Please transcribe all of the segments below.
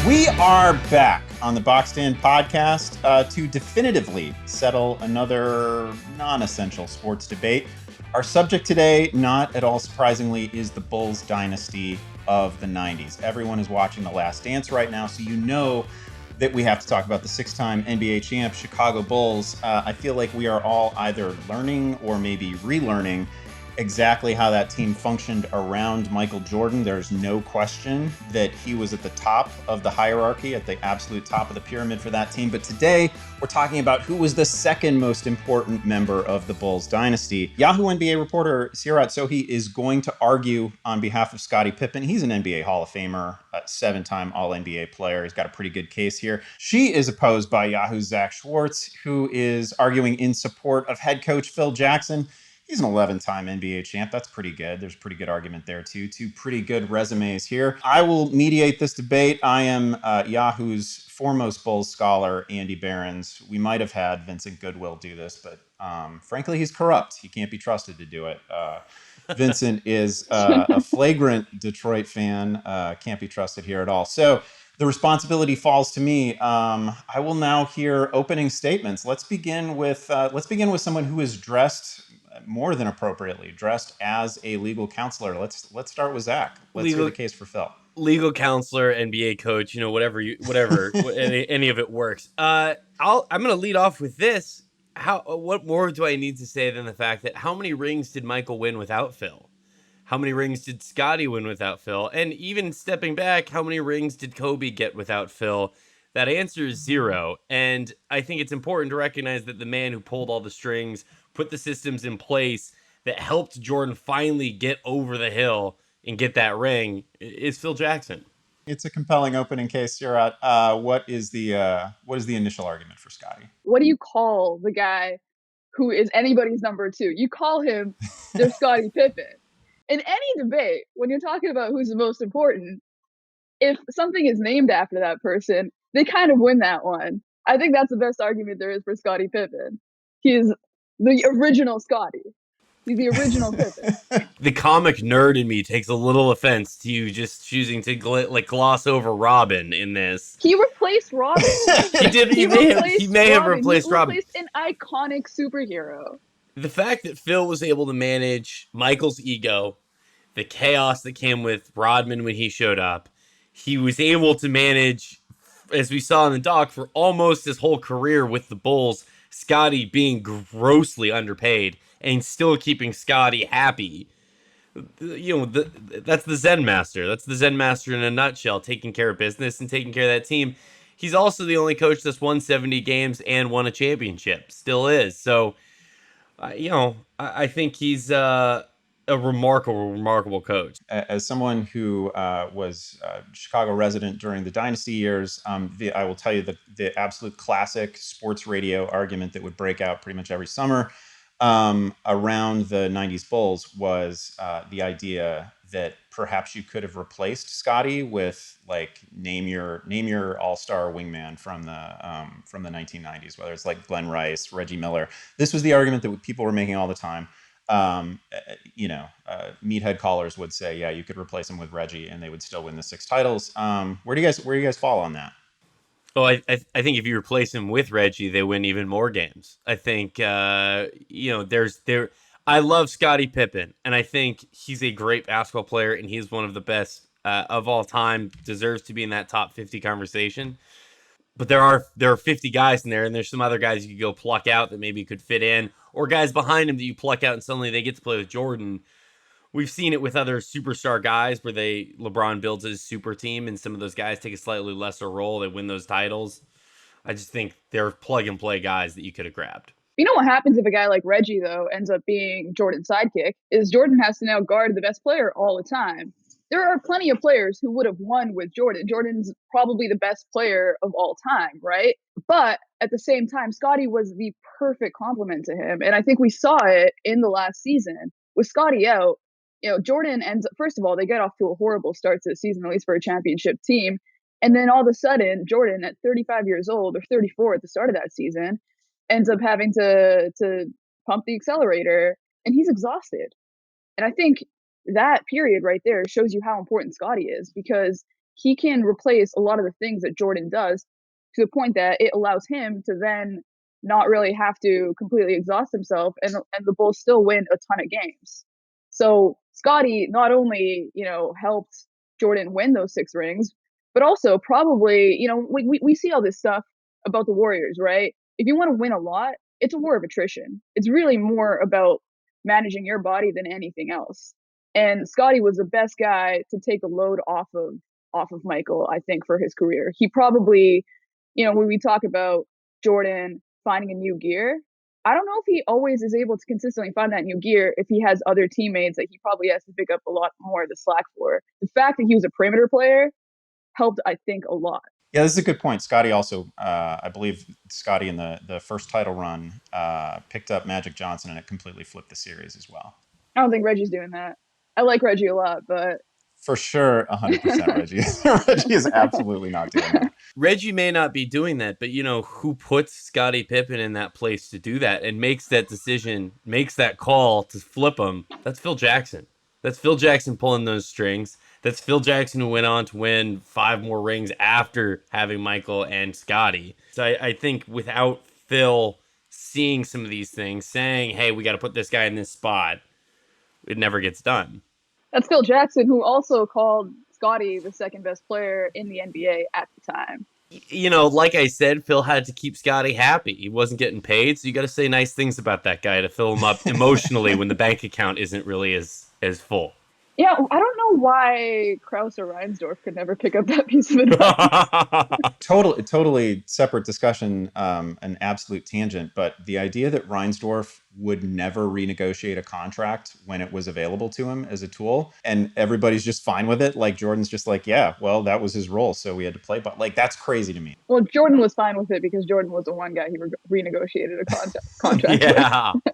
We are back on the Box Stand podcast to definitively settle another non-essential sports debate. Our subject today, not at all surprisingly, is the Bulls Dynasty of the 90s. Everyone is watching The Last Dance right now, so you know that we have to talk about the six-time NBA champ Chicago Bulls. I feel like we are all either learning or maybe relearning exactly how that team functioned around Michael Jordan. There's no question that he was at the top of the hierarchy, at the absolute top of the pyramid for that team. But today, we're talking about who was the second most important member of the Bulls dynasty. Yahoo NBA reporter Seerat Sohi is going to argue on behalf of Scottie Pippen. He's an NBA Hall of Famer, a seven-time All-NBA player. He's got a pretty good case here. She is opposed by Yahoo's Zach Schwartz, who is arguing in support of head coach Phil Jackson. He's an 11-time NBA champ. That's pretty good. There's a pretty good argument there, too. Two pretty good resumes here. I will mediate this debate. I am Yahoo's foremost Bulls scholar, Andy Behrens. We might have had Vincent Goodwill do this, but frankly, he's corrupt. He can't be trusted to do it. Vincent is a flagrant Detroit fan. Can't be trusted here at all. So the responsibility falls to me. I will now hear opening statements. Let's begin with someone who is dressed more than appropriately, dressed as a legal counselor. Let's start with Zach. Let's hear the case for Phil. Legal counselor, NBA coach, whatever, any of it works. I'm going to lead off with this. What more do I need to say than the fact that how many rings did Michael win without Phil? How many rings did Scottie win without Phil? And even stepping back, how many rings did Kobe get without Phil? That answer is 0. And I think it's important to recognize that the man who pulled all the strings, put the systems in place that helped Jordan finally get over the hill and get that ring is Phil Jackson. It's a compelling opening case, Seerat. What is the initial argument for Scottie? What do you call the guy who is anybody's number 2? You call him their Scottie Pippen. In any debate, when you're talking about who's the most important, if something is named after that person, they kind of win that one. I think that's the best argument there is for Scottie Pippen. He's the original Scottie. He's the original Pippen. The comic nerd in me takes a little offense to you just choosing to gloss over Robin in this. He replaced Robin. He did. He may have replaced Robin. He replaced an iconic superhero. The fact that Phil was able to manage Michael's ego, the chaos that came with Rodman when he showed up, he was able to manage, as we saw in the doc, for almost his whole career with the Bulls, Scottie being grossly underpaid and still keeping Scottie happy. That's the Zen Master. That's the Zen Master in a nutshell, taking care of business and taking care of that team. He's also the only coach that's won 70 games and won a championship. Still is. So, I think he's a remarkable coach. As someone who was a Chicago resident during the Dynasty years, I will tell you the absolute classic sports radio argument that would break out pretty much every summer around the 90s Bulls was the idea that perhaps you could have replaced Scottie with name your all-star wingman from the 1990s, whether it's like Glenn Rice, Reggie Miller. This was the argument that people were making all the time. Meathead callers would say, yeah, you could replace him with Reggie and they would still win the 6 titles. Where do you guys fall on that? Oh, I think if you replace him with Reggie, they win even more games. I think, I love Scottie Pippen, and I think he's a great basketball player, and he's one of the best of all time, deserves to be in that top 50 conversation. But there are 50 guys in there, and there's some other guys you could go pluck out that maybe could fit in, or guys behind him that you pluck out and suddenly they get to play with Jordan. We've seen it with other superstar guys where LeBron builds his super team and some of those guys take a slightly lesser role. They win those titles. I just think they're plug and play guys that you could have grabbed. You know what happens if a guy like Reggie, though, ends up being Jordan's sidekick is Jordan has to now guard the best player all the time. There are plenty of players who would have won with Jordan. Jordan's probably the best player of all time, right? But at the same time, Scottie was the perfect complement to him. And I think we saw it in the last season. With Scottie out, Jordan ends up, first of all, they get off to a horrible start to the season, at least for a championship team. And then all of a sudden, Jordan at 35 years old or 34 at the start of that season ends up having to pump the accelerator and he's exhausted. And I think that period right there shows you how important Scottie is because he can replace a lot of the things that Jordan does to the point that it allows him to then not really have to completely exhaust himself, and the Bulls still win a ton of games. So Scottie not only, helped Jordan win those 6 rings, but also probably, we see all this stuff about the Warriors, right? If you want to win a lot, it's a war of attrition. It's really more about managing your body than anything else. And Scottie was the best guy to take the load off of Michael, I think, for his career. He probably, when we talk about Jordan finding a new gear, I don't know if he always is able to consistently find that new gear if he has other teammates that he probably has to pick up a lot more of the slack for. The fact that he was a perimeter player helped, I think, a lot. Yeah, this is a good point. Scottie also, I believe Scottie in the first title run picked up Magic Johnson, and it completely flipped the series as well. I don't think Reggie's doing that. I like Reggie a lot, but for sure, 100% Reggie. Reggie is absolutely not doing that. Reggie may not be doing that, but who puts Scottie Pippen in that place to do that and makes that decision, makes that call to flip him? That's Phil Jackson. That's Phil Jackson pulling those strings. That's Phil Jackson who went on to win 5 more rings after having Michael and Scottie. So I think without Phil seeing some of these things, saying, hey, we got to put this guy in this spot, it never gets done. That's Phil Jackson, who also called Scottie the second best player in the NBA at the time. Like I said, Phil had to keep Scottie happy. He wasn't getting paid, so you got to say nice things about that guy to fill him up emotionally when the bank account isn't really as full. Yeah, I don't know why Krause or Reinsdorf could never pick up that piece of advice. Totally separate discussion, an absolute tangent. But the idea that Reinsdorf would never renegotiate a contract when it was available to him as a tool, and everybody's just fine with it. Like Jordan's just like, yeah, well, that was his role, so we had to play. But that's crazy to me. Well, Jordan was fine with it because Jordan was the one guy he renegotiated a contract yeah. with.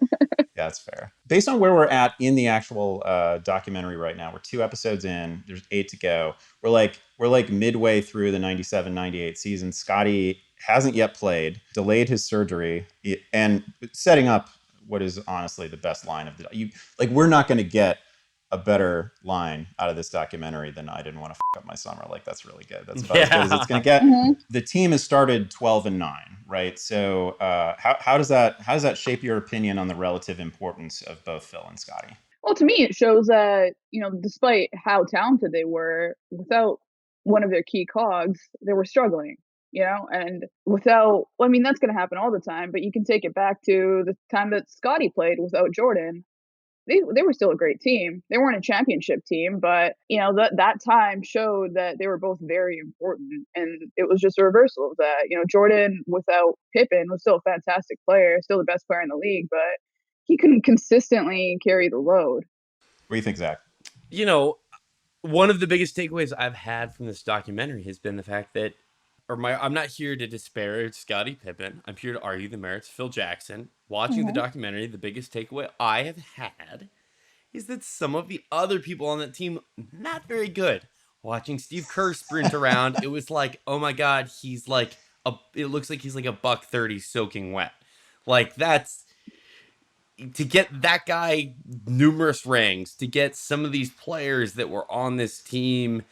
Yeah, that's fair. Based on where we're at in the actual documentary right now, we're 2 episodes in. There's 8 to go. We're like midway through the 97-98 season. Scottie hasn't yet played, delayed his surgery, and setting up what is honestly the best line of the. We're not going to get a better line out of this documentary than "I didn't want to f up my summer." That's really good. That's about as good as it's going to get. Mm-hmm. The team has started 12-9, right? So how does that shape your opinion on the relative importance of both Phil and Scottie? Well, to me, it shows that despite how talented they were, without one of their key cogs, they were struggling. And without, that's going to happen all the time. But you can take it back to the time that Scottie played without Jordan. They were still a great team. They weren't a championship team, but that time showed that they were both very important, and it was just a reversal of that. Jordan without Pippen was still a fantastic player, still the best player in the league, but he couldn't consistently carry the load. What do you think, Zach? One of the biggest takeaways I've had from this documentary has been the fact that I'm not here to disparage Scottie Pippen. I'm here to argue the merits of Phil Jackson. Watching the documentary, the biggest takeaway I have had is that some of the other people on that team, not very good. Watching Steve Kerr sprint around, it was like, oh my God, it looks like he's like a $130 soaking wet. To get that guy numerous rings, to get some of these players that were on this team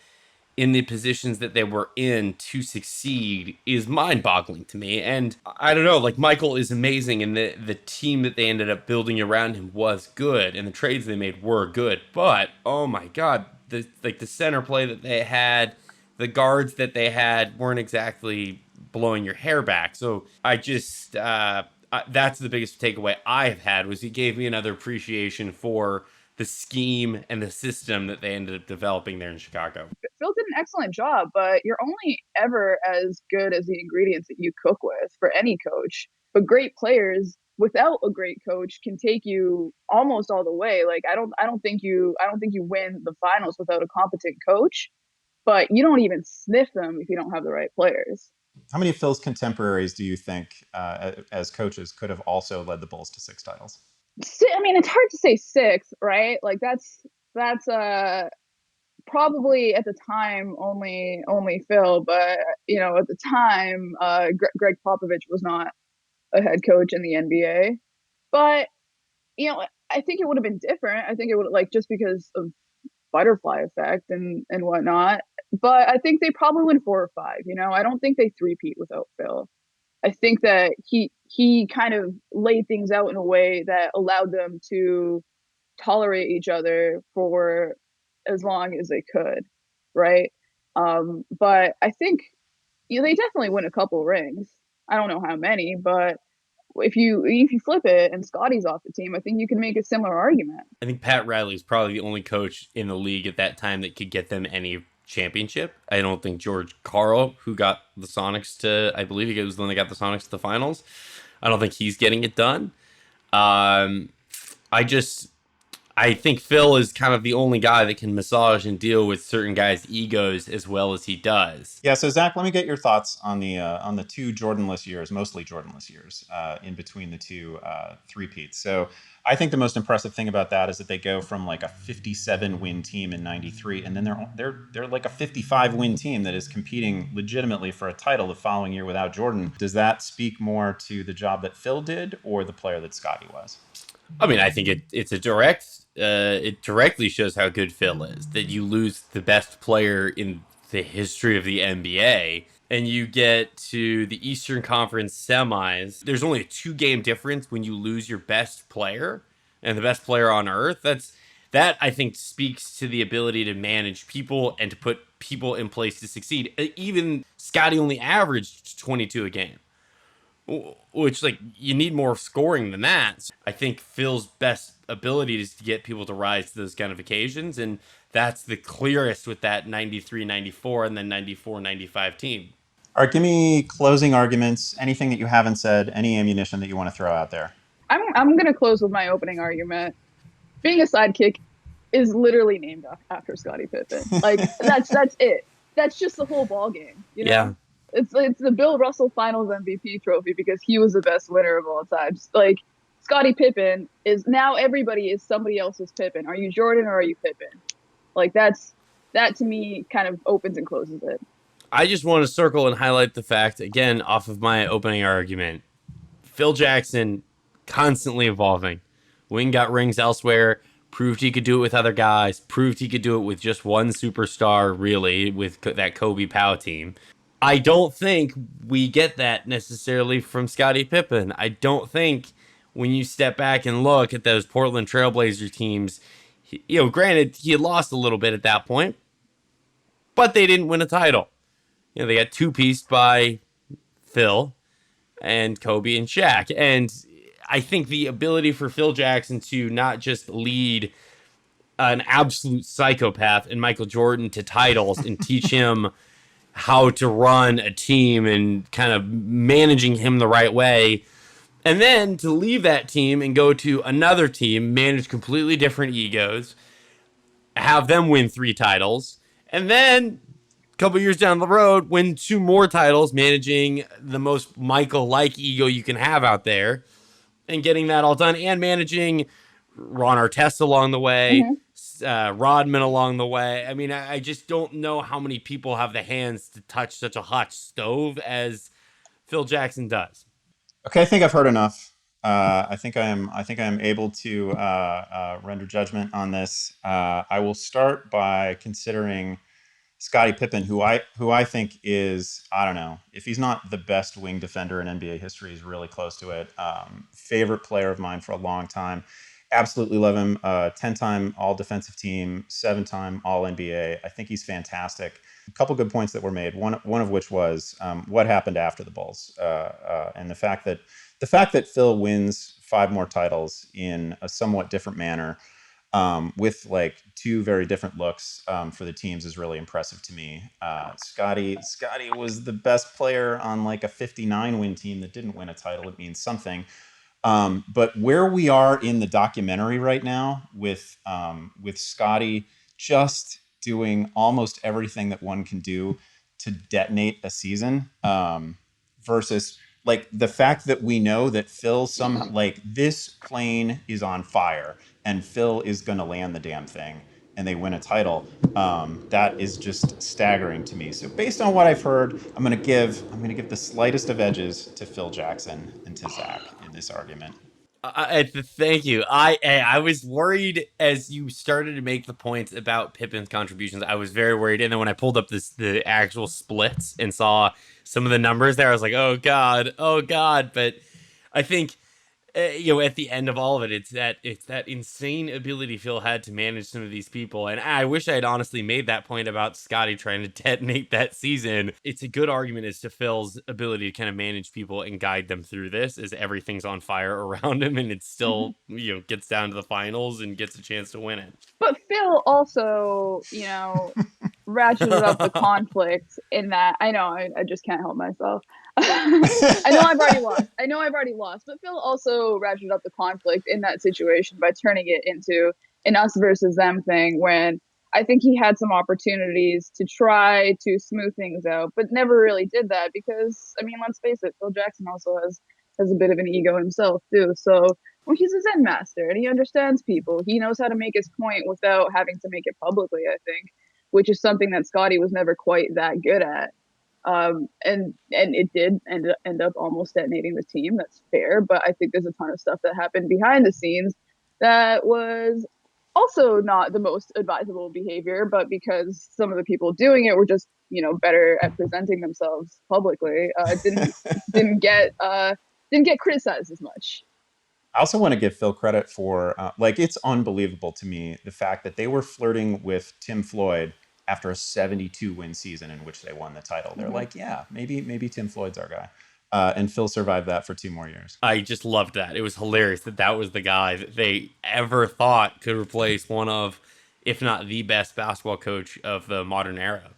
in the positions that they were in to succeed is mind-boggling to me. And I don't know, Michael is amazing, and the team that they ended up building around him was good, and the trades they made were good. But oh my God, the center play that they had, the guards that they had weren't exactly blowing your hair back. So I just that's the biggest takeaway I have had, was he gave me another appreciation for the scheme and the system that they ended up developing there in Chicago. Phil did an excellent job, but you're only ever as good as the ingredients that you cook with for any coach. But great players without a great coach can take you almost all the way. I don't think you win the finals without a competent coach, but you don't even sniff them if you don't have the right players. How many of Phil's contemporaries do you think, as coaches, could have also led the Bulls to 6 titles? It's hard to say 6, right? That's probably at the time only Phil, but at the time Greg Popovich was not a head coach in the NBA. But I think it would have been different. I think it would just because of butterfly effect and whatnot. but I think they probably win 4 or 5. I don't think they three-peat without Phil. I think that he kind of laid things out in a way that allowed them to tolerate each other for as long as they could, right? But I think they definitely win a couple rings. I don't know how many, but if you flip it and Scottie's off the team, I think you can make a similar argument. I think Pat Riley's probably the only coach in the league at that time that could get them any championship. I don't think George Karl, who got the Sonics to, I believe he was the one that got the Sonics to the finals, I don't think he's getting it done. Um, I think Phil is kind of the only guy that can massage and deal with certain guys' egos as well as he does. Yeah. So Zach, let me get your thoughts on the 2 Jordanless years, mostly Jordanless years, in between the 2 three-peats. So I think the most impressive thing about that is that they go from like a 57 win team in '93, and then they're like a 55 win team that is competing legitimately for a title the following year without Jordan. Does that speak more to the job that Phil did or the player that Scottie was? I mean, I think it directly shows how good Phil is, that you lose the best player in the history of the NBA and you get to the Eastern Conference semis. There's only a 2-game difference when you lose your best player and the best player on earth. That I think speaks to the ability to manage people and to put people in place to succeed. Even Scottie only averaged 22 a game, which, like, you need more scoring than that. I think Phil's best ability is to get people to rise to those kind of occasions, and that's the clearest with that 93-94 and then 94-95 team. All right, give me closing arguments, anything that you haven't said, any ammunition that you want to throw out there. I'm going to close with my opening argument. Being a sidekick is literally named after Scottie Pippen. Like, that's it. That's just the whole ball game. Yeah. It's the Bill Russell Finals MVP trophy because he was the best winner of all time. Like, Scottie Pippen is now everybody is somebody else's Pippen. Are you Jordan or are you Pippen? Like, that to me kind of opens and closes it. I just want to circle and highlight the fact, again, off of my opening argument, Phil Jackson constantly evolving. Wing got rings elsewhere, proved he could do it with other guys, proved he could do it with just one superstar, really, with that Kobe Powell team. I don't think we get that necessarily from Scottie Pippen. I don't think when you step back and look at those Portland Trailblazer teams, granted, he had lost a little bit at that point, but they didn't win a title. They got two-pieced by Phil and Kobe and Shaq. And I think the ability for Phil Jackson to not just lead an absolute psychopath in Michael Jordan to titles and teach him how to run a team and kind of managing him the right way, and then to leave that team and go to another team, manage completely different egos, have them win 3 titles, and then a couple years down the road, win 2 more titles, managing the most Michael-like ego you can have out there, and getting that all done, and managing Ron Artest along the way, Rodman along the way. I mean, I just don't know how many people have the hands to touch such a hot stove as Phil Jackson does. Okay, I think I've heard enough. I think I am able to render judgment on this. I will start by considering Scottie Pippen, who I think is, I don't know, if he's not the best wing defender in NBA history, he's really close to it. Favorite player of mine for a long time. Absolutely love him. 10-time All Defensive Team, 7-time All NBA. I think he's fantastic. A couple good points that were made. One of which was what happened after the Bulls, and the fact that Phil wins 5 more titles in a somewhat different manner, with like 2 very different looks for the teams is really impressive to me. Scottie was the best player on like a 59 win team that didn't win a title. It means something. But where we are in the documentary right now with Scottie just doing almost everything that one can do to detonate a season, versus like the fact that we know that Phil like this plane is on fire and Phil is going to land the damn thing and they win a title. That is just staggering to me. So based on what I've heard, I'm going to give the slightest of edges to Phil Jackson and to Zach in this argument. Thank you. I was worried as you started to make the points about Pippen's contributions. I was very worried, and then when I pulled up the actual splits and saw some of the numbers there, I was like, oh god, oh god. But I think at the end of all of it, it's that insane ability Phil had to manage some of these people. And I wish I had honestly made that point about Scottie trying to detonate that season. It's a good argument as to Phil's ability to kind of manage people and guide them through this as everything's on fire around him, and it still, gets down to the finals and gets a chance to win it. But Phil also, ratcheted up the conflict in that, I know, I just can't help myself. I know I've already lost, but Phil also ratcheted up the conflict in that situation by turning it into an us versus them thing when I think he had some opportunities to try to smooth things out, but never really did that because, let's face it, Phil Jackson also has a bit of an ego himself too. So he's a Zen master and he understands people. He knows how to make his point without having to make it publicly, I think, which is something that Scottie was never quite that good at. And it did end up almost detonating the team. That's fair, but I think there's a ton of stuff that happened behind the scenes that was also not the most advisable behavior, but because some of the people doing it were just, better at presenting themselves publicly, didn't get criticized as much. I also want to give Phil credit for, it's unbelievable to me, the fact that they were flirting with Tim Floyd after a 72-win season in which they won the title. They're like, yeah, maybe Tim Floyd's our guy. And Phil survived that for 2 more years. I just loved that. It was hilarious that was the guy that they ever thought could replace one of, if not the best basketball coach of the modern era.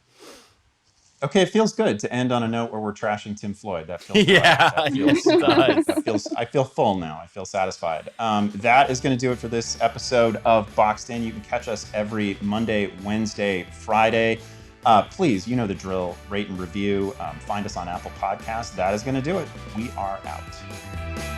Okay, it feels good to end on a note where we're trashing Tim Floyd. That feels I feel full now. I feel satisfied. That is going to do it for this episode of Boxed In. You can catch us every Monday, Wednesday, Friday. Please, you know the drill. Rate and review. Find us on Apple Podcasts. That is going to do it. We are out.